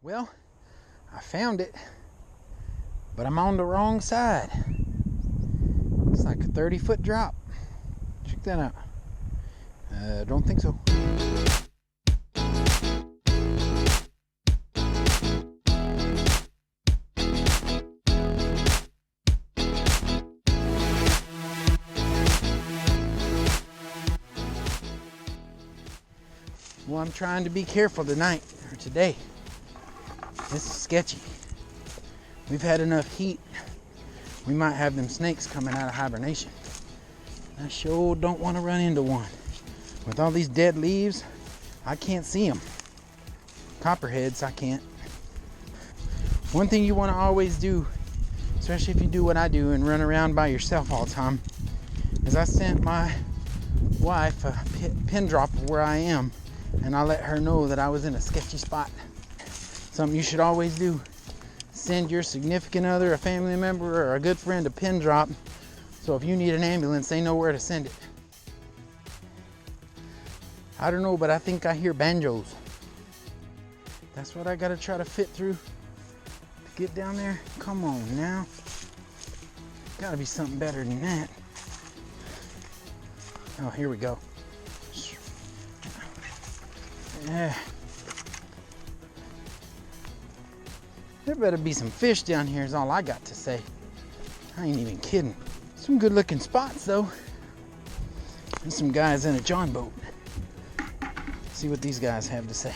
Well, I found it, but I'm on the wrong side. It's like a 30-foot drop. Check that out. Don't think so. Well, I'm trying to be careful tonight, or today. This is sketchy. We've had enough heat. We might have them snakes coming out of hibernation. I sure don't want to run into one. With all these dead leaves, I can't see them. Copperheads, I can't. One thing you want to always do, especially if you do what I do and run around by yourself all the time, is I sent my wife a pin drop of where I am, and I let her know that I was in a sketchy spot. Something you should always do. Send your significant other, a family member, or a good friend a pin drop, so if you need an ambulance, they know where to send it. I don't know, but I think I hear banjos. That's what I gotta try to fit through to get down there. Come on now. Gotta be something better than that. Oh, here we go. Yeah. There better be some fish down here is all I got to say. I ain't even kidding. Some good looking spots though. And some guys in a john boat. See what these guys have to say.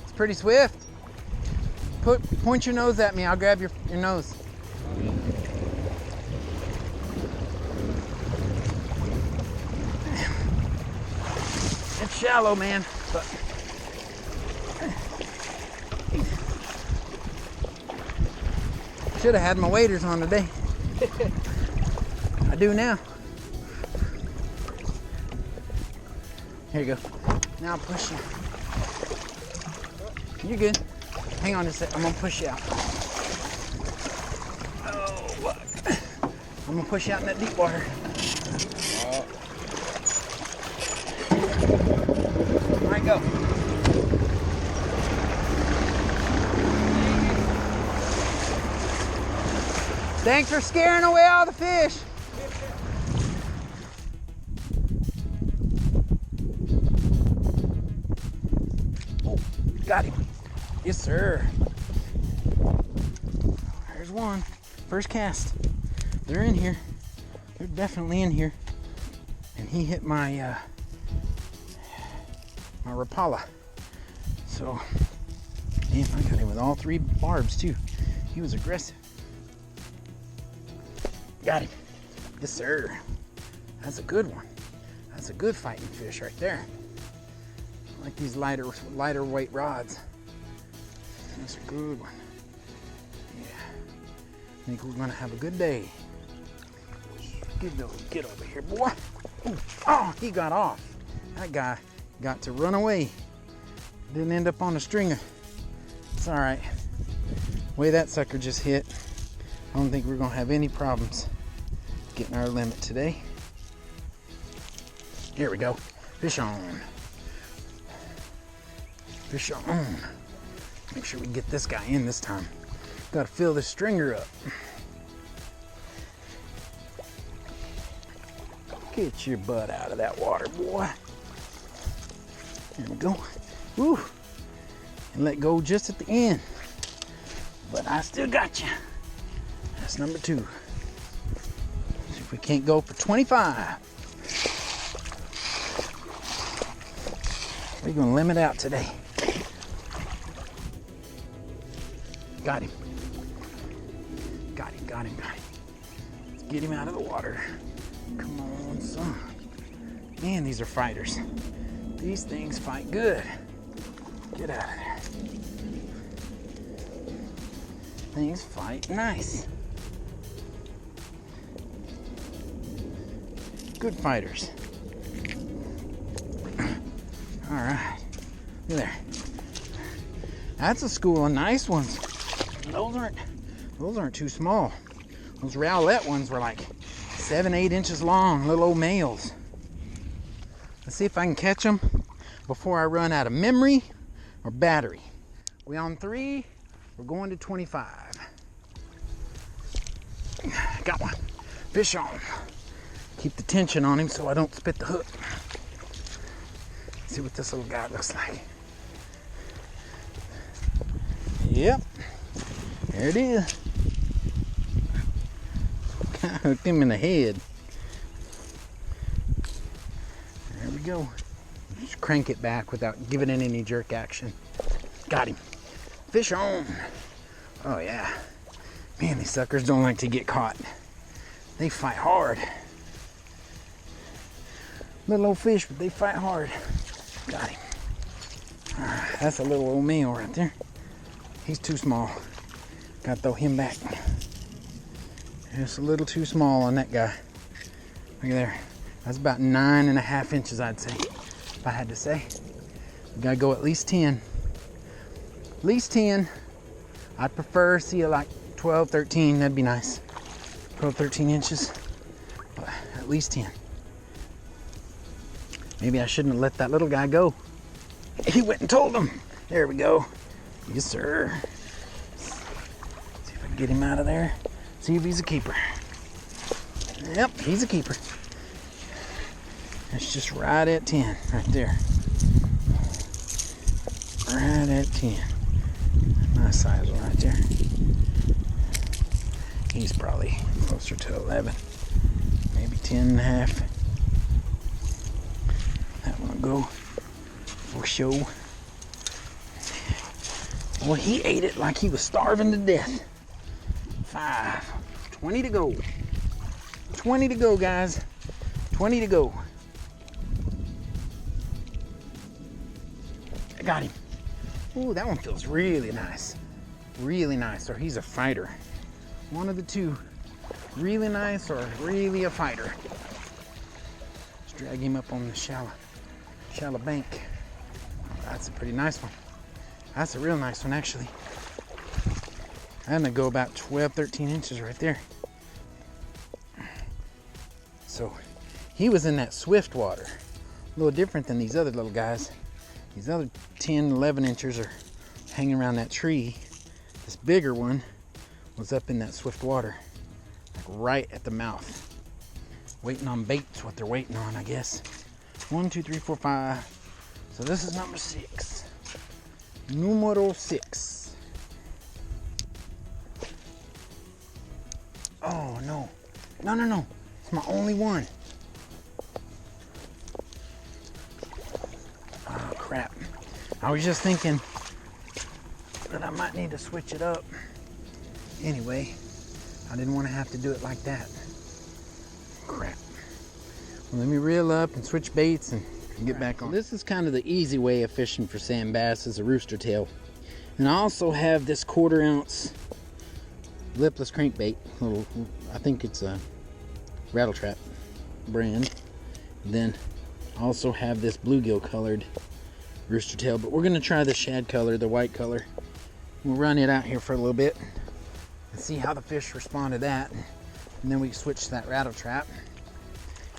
It's pretty swift. Point your nose at me, I'll grab your nose. It's shallow, man, but should have had my waders on today. I do now. Here you go. Now push you. You're good. Hang on a sec. I'm gonna push you out. Oh, look. I'm gonna push you out in that deep water. All right, go. Thanks for scaring away all the fish. Oh, got him. Yes, sir. There's one. First cast. They're in here. They're definitely in here. And he hit my my Rapala. So, damn, I got him with all three barbs too. He was aggressive. Got him. Yes, sir. That's a good one. That's a good fighting fish right there. I like these lighter weight rods. That's a good one. Yeah. I think we're gonna have a good day. Get over here, boy. Ooh. Oh, he got off. That guy got to run away. Didn't end up on a stringer. It's all right. The way that sucker just hit, I don't think we're gonna have any problems getting our limit today. Here we go. Fish on. Fish on. Make sure we get this guy in this time. Gotta fill this stringer up. Get your butt out of that water, boy. There we go. Woo. And let go just at the end. But I still got you. That's number 2. See if we can't go for 25. We're gonna limit out today. Got him. Got him, got him, got him. Let's get him out of the water. Come on, son. Man, these are fighters. These things fight good. Get out of there. Things fight nice. Good fighters. All right. Look there. That's a school of nice ones. Those aren't too small. Those rowlette ones were like 7-8 inches long, little old males. Let's see if I can catch them before I run out of memory or battery. We on 3, we're going to 25. Got one. Fish on. Keep the tension on him so I don't spit the hook. See what this little guy looks like. Yep, there it is. I hooked him in the head. There we go. Just crank it back without giving it any jerk action. Got him. Fish on. Oh yeah. Man, these suckers don't like to get caught. They fight hard. Little old fish, but they fight hard. Got him. All right, that's a little old male right there. He's too small. Gotta throw him back. Just a little too small on that guy. Look at there. That's about 9.5 inches, I'd say. If I had to say. We gotta go at least 10. At least 10. I'd prefer to see like 12, 13. That'd be nice. 12, 13 inches. But at least 10. Maybe I shouldn't have let that little guy go. He went and told him. There we go. Yes, sir. See if I can get him out of there. See if he's a keeper. Yep, he's a keeper. That's just right at 10, right there. Right at 10. Nice size one right there. He's probably closer to 11. Maybe 10.5. That one will go for show. Well, he ate it like he was starving to death. 5. 20 to go. 20 to go, guys. 20 to go. I got him. Ooh, that one feels really nice. Really nice. Or he's a fighter. One of the two. Really nice or really a fighter. Let's drag him up on the shallow bank. That's a pretty nice one. That's a real nice one, actually. I'm gonna go about 12, 13 inches right there. So he was in that swift water. A little different than these other little guys. These other 10, 11 inches are hanging around that tree. This bigger one was up in that swift water, like right at the mouth. Waiting on bait's what they're waiting on, I guess. 1, 2, 3, 4, 5. So this is number 6. Numero 6. Oh no. No. It's my only one. Oh crap. I was just thinking that I might need to switch it up. Anyway, I didn't want to have to do it like that. Crap. Well, let me reel up and switch baits and get back on. This is kind of the easy way of fishing for sand bass, is a rooster tail. And I also have this 1/4 ounce lipless crankbait. I think it's a rattle trap brand. Then I also have this bluegill colored rooster tail, but we're gonna try the shad color, the white color. We'll run it out here for a little bit and see how the fish respond to that. And then we can switch to that rattle trap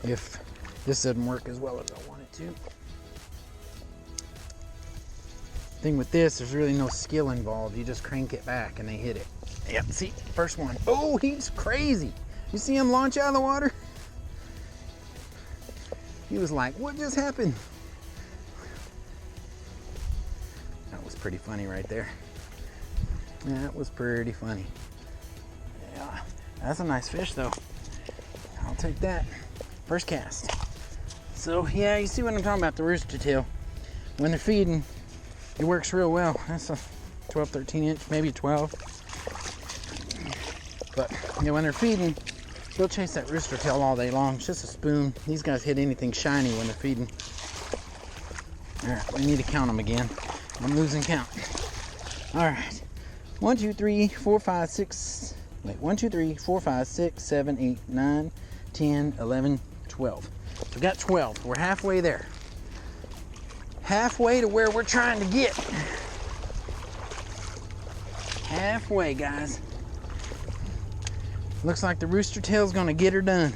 if this doesn't work as well as I want it to. Thing with this, there's really no skill involved. You just crank it back and they hit it. Yep, see, first one. Oh, he's crazy. You see him launch out of the water? He was like, what just happened? That was pretty funny right there. That was pretty funny. Yeah, that's a nice fish though. I'll take that. First cast. So yeah, you see what I'm talking about, the rooster tail. When they're feeding, it works real well. That's a 12, 13 inch, maybe 12. But you know, when they're feeding, they'll chase that rooster tail all day long. It's just a spoon. These guys hit anything shiny when they're feeding. All right, we need to count them again. I'm losing count. All right, 1, 2, 3, 4, 5, 6. Wait, 1, 2, 3, 4, 5, 6, 7, 8, 9, 10, 11, 12. We got 12. We're halfway there. Halfway to where we're trying to get. Halfway, guys. Looks like the rooster tail's gonna get her done.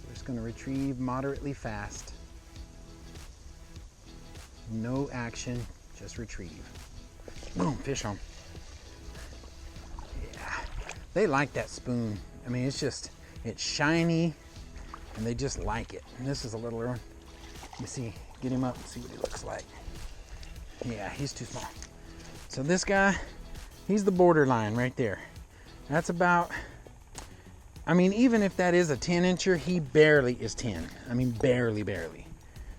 We're just gonna retrieve moderately fast. No action, just retrieve. Boom, fish on. Yeah, they like that spoon. I mean, it's shiny, and they just like it. And this is a littler one. Let me see, get him up and see what he looks like. Yeah, he's too small. So this guy, he's the borderline right there. That's about, I mean, even if that is a 10-incher, he barely is 10. I mean, barely.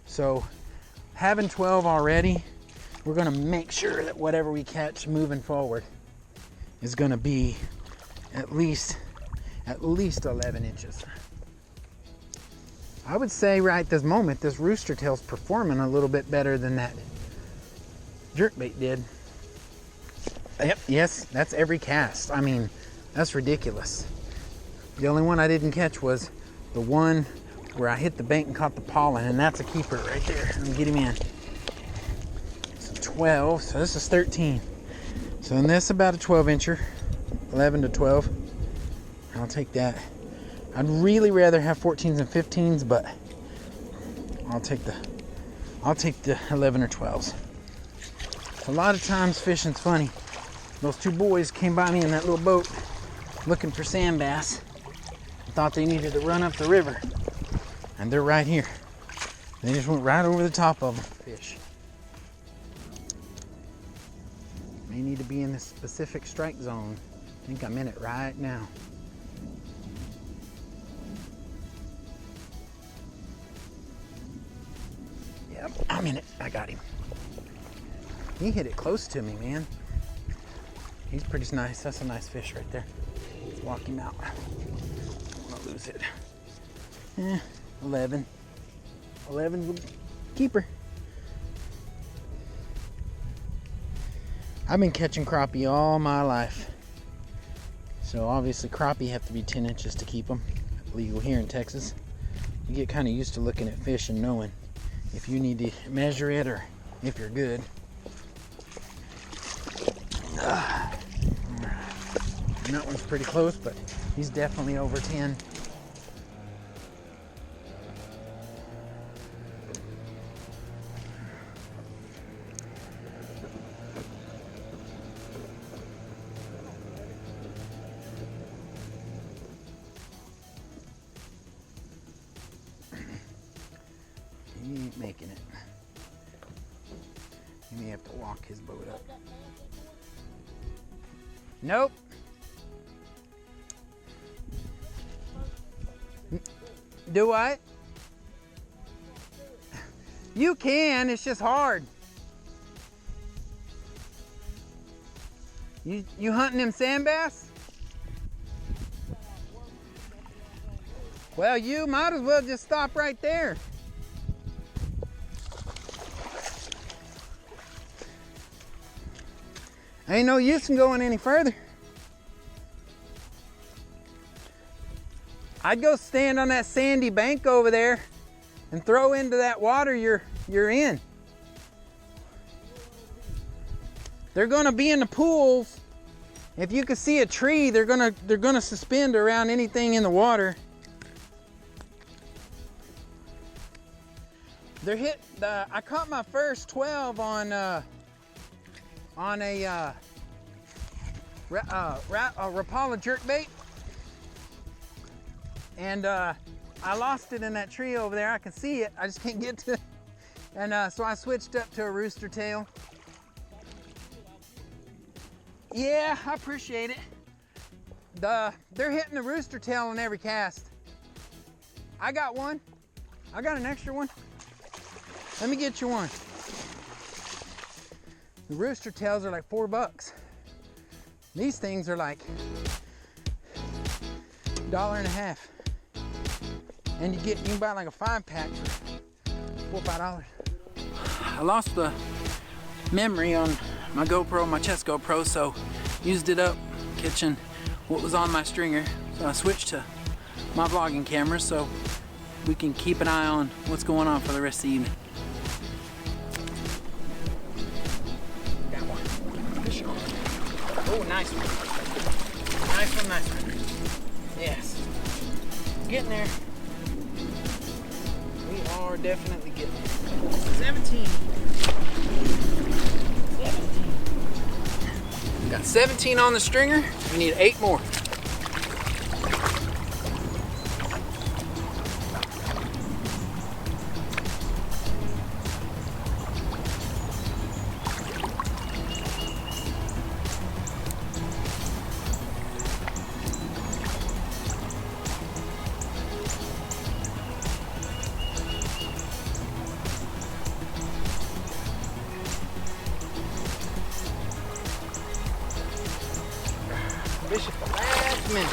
So having 12 already, we're gonna make sure that whatever we catch moving forward is gonna be at least 11 inches. I would say right this moment, this rooster tail's performing a little bit better than that jerkbait did. Yep, yes, that's every cast. I mean, that's ridiculous. The only one I didn't catch was the one where I hit the bank and caught the pollen, and that's a keeper right there. Let me get him in. So 12, so this is 13. So in this, about a 12-incher, 11 to 12. I'll take that. I'd really rather have 14s and 15s, but I'll take the 11 or 12s. A lot of times fishing's funny. Those two boys came by me in that little boat looking for sand bass. Thought they needed to run up the river, and they're right here. They just went right over the top of them. Fish. May need to be in this specific strike zone. I think I'm in it right now. Yep, I'm in it. I got him. He hit it close to me, man. He's pretty nice. That's a nice fish right there. Let's walk him out. I don't want to lose it. 11. 11's a keeper. I've been catching crappie all my life. So obviously crappie have to be 10 inches to keep them. Legal here in Texas. You get kind of used to looking at fish and knowing if you need to measure it or if you're good. And that one's pretty close, but he's definitely over 10. He ain't making it. You may have to walk his boat up. Nope. Do what? You can, it's just hard. You hunting them sand bass? Well, you might as well just stop right there. Ain't no use in going any further. I'd go stand on that sandy bank over there and throw into that water you're in. They're gonna be in the pools. If you can see a tree, they're gonna suspend around anything in the water. I caught my first 12 on a Rapala jerkbait. And I lost it in that tree over there. I can see it, I just can't get to it. And so I switched up to a rooster tail. Yeah, I appreciate it. They're hitting the rooster tail on every cast. I got one. I got an extra one. Let me get you one. The rooster tails are like $4. These things are like $1.50. And you can buy like a 5-pack for $4 or $5. I lost the memory on my GoPro, my chest GoPro, so used it up catching what was on my stringer. So I switched to my vlogging camera so we can keep an eye on what's going on for the rest of the evening. Got one. Fish on. Oh, nice one. Nice one, nice one. Yes. Getting there. We are definitely getting there. 17. 17. Got 17 on the stringer. We need 8 more. Fish at the last minute.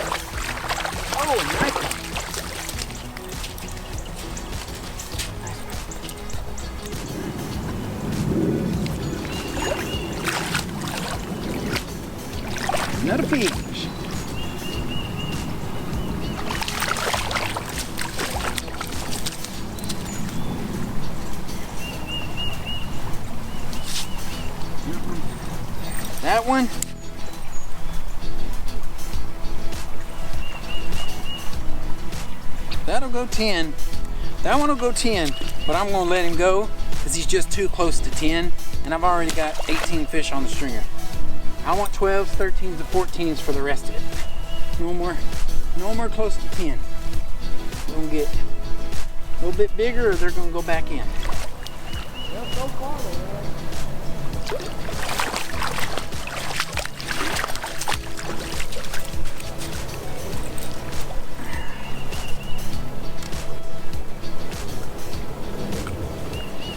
Oh, nice one. Another fish. That one. That'll go 10. That one will go 10, but I'm gonna let him go because he's just too close to 10, and I've already got 18 fish on the stringer. I want 12s, 13s, and 14s for the rest of it. No more close to 10. We're gonna get a little bit bigger or they're gonna go back in. Well, so far,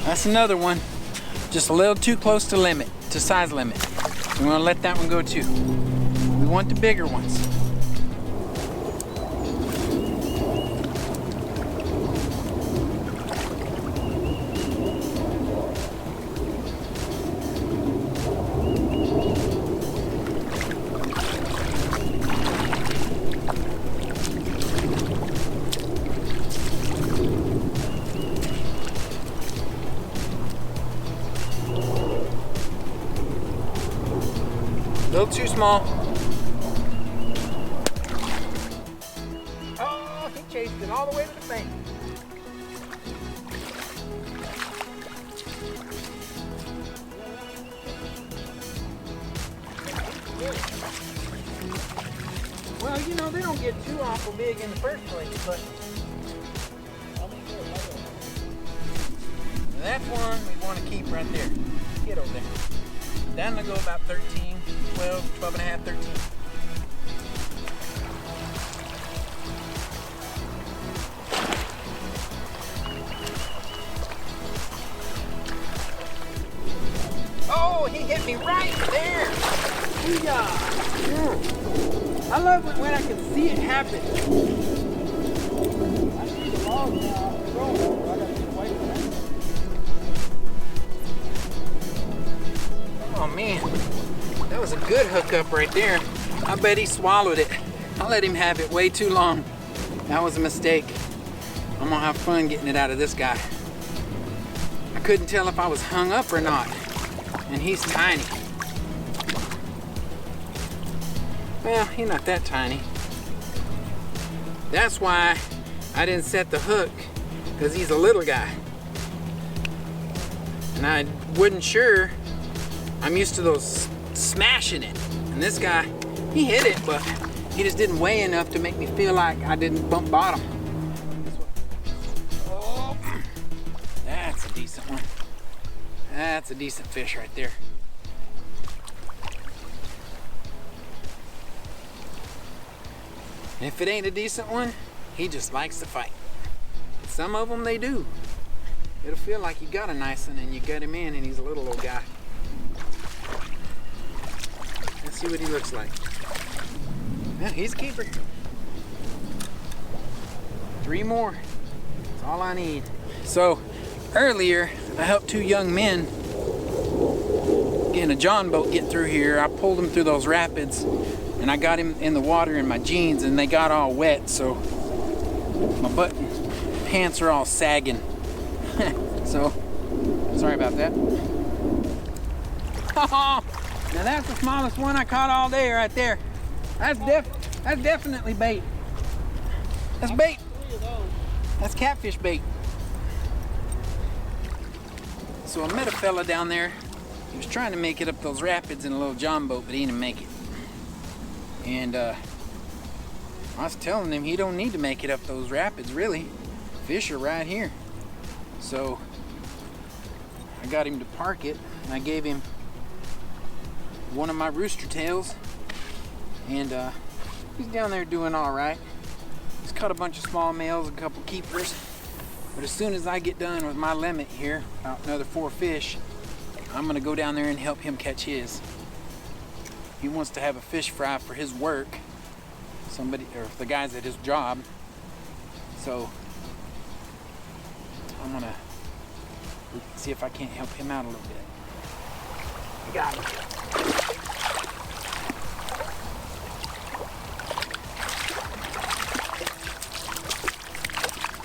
That's another one. Just a little too close to limit, to size limit. We're gonna let that one go too. We want the bigger ones. A little too small. Oh, he chased it all the way to the bank. Well, you know, they don't get too awful big in the first place, but that's one we want to keep right there. Get over there. Down to go about 13, 12, 12 and a half, 13. Oh, he hit me right there. yeah. I love it when I can see it happen. I see the log now. I gotta get away from that. Oh man, that was a good hookup right there. I bet he swallowed it. I let him have it way too long. That was a mistake. I'm gonna have fun getting it out of this guy. I couldn't tell if I was hung up or not. And he's tiny. Well, he's not that tiny. That's why I didn't set the hook, because he's a little guy. And I wasn't sure. I'm used to those smashing it. And this guy, he hit it, but he just didn't weigh enough to make me feel like I didn't bump bottom. Oh, that's a decent one. That's a decent fish right there. And if it ain't a decent one, he just likes to fight. Some of them, they do. It'll feel like you got a nice one and you got him in and he's a little old guy. Let's see what he looks like. Yeah, he's a keeper. 3 more. That's all I need. So, earlier, I helped 2 young men in a john boat get through here. I pulled him through those rapids and I got him in the water in my jeans and they got all wet, so my pants are all sagging. So, sorry about that. Now that's the smallest one I caught all day right there. That's definitely bait. That's bait. That's catfish bait. So I met a fella down there. was trying to make it up those rapids in a little john boat, but he didn't make it. And I was telling him he don't need to make it up those rapids, really. Fish are right here. So I got him to park it, and I gave him one of my rooster tails, and he's down there doing all right. He's caught a bunch of small males, a couple keepers, but as soon as I get done with my limit here, about another 4 fish, I'm gonna go down there and help him catch his. He wants to have a fish fry for his work, somebody or the guys at his job. So I'm gonna see if I can't help him out a little bit. Got him.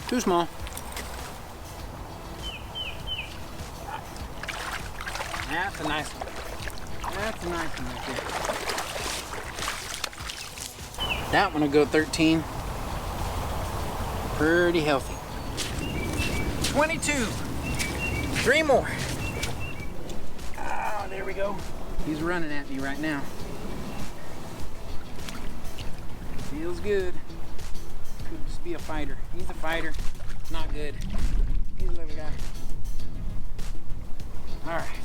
Too small. That's a nice one. That's a nice one right there. That one will go 13. Pretty healthy. 22. 3 more. Oh, there we go. He's running at me right now. Feels good. Could just be a fighter. He's a fighter. Not good. He's a little guy. All right.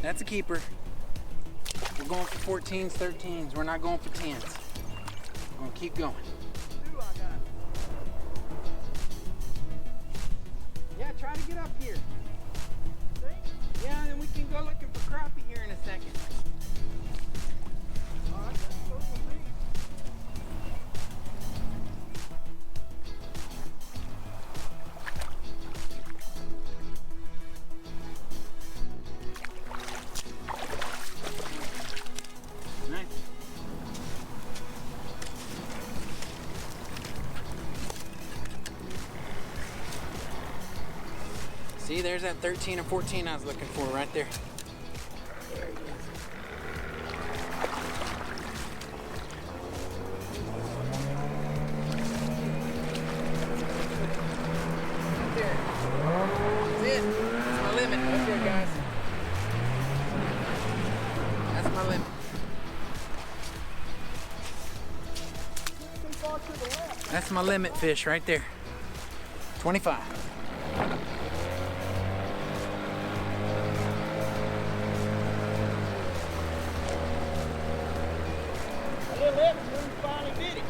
That's a keeper. We're going for 14s, 13s. We're not going for 10s. We're gonna keep going. Yeah, try to get up here. Yeah, and then we can go looking for crappie here in a second. All right, that's close to me. Nice. See, there's that 13 or 14 I was looking for right there. There he is. Right there. That's it. That's my limit right there, guys. That's my limit. Too far to the left. That's my limit fish right there. 25. A little left, and then we finally did it.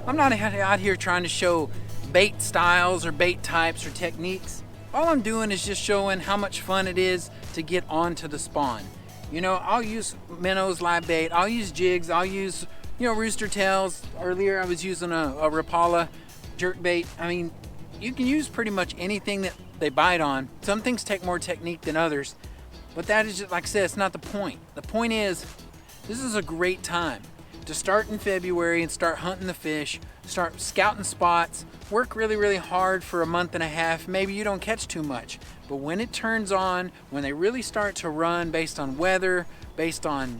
I'm not out here trying to show bait styles or bait types or techniques. All I'm doing is just showing how much fun it is to get onto the spawn. You know, I'll use minnows, live bait, I'll use jigs, I'll use, rooster tails. Earlier I was using a Rapala jerk bait. I mean, you can use pretty much anything that they bite on. Some things take more technique than others, but that is just, like I said, it's not the point. The point is, this is a great time to start in February and start hunting the fish, start scouting spots, work really, really hard for a month and a half. Maybe you don't catch too much, but when it turns on, when they really start to run based on weather, based on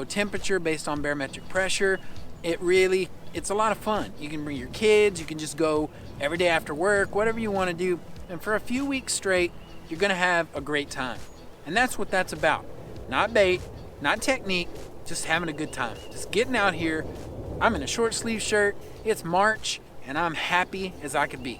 temperature, based on barometric pressure, it's a lot of fun. You can bring your kids, you can just go every day after work, whatever you want to do, and for a few weeks straight, you're gonna have a great time. And that's what that's about. Not bait, not technique, just having a good time. Just getting out here. I'm in a short sleeve shirt, it's March, and I'm happy as I could be.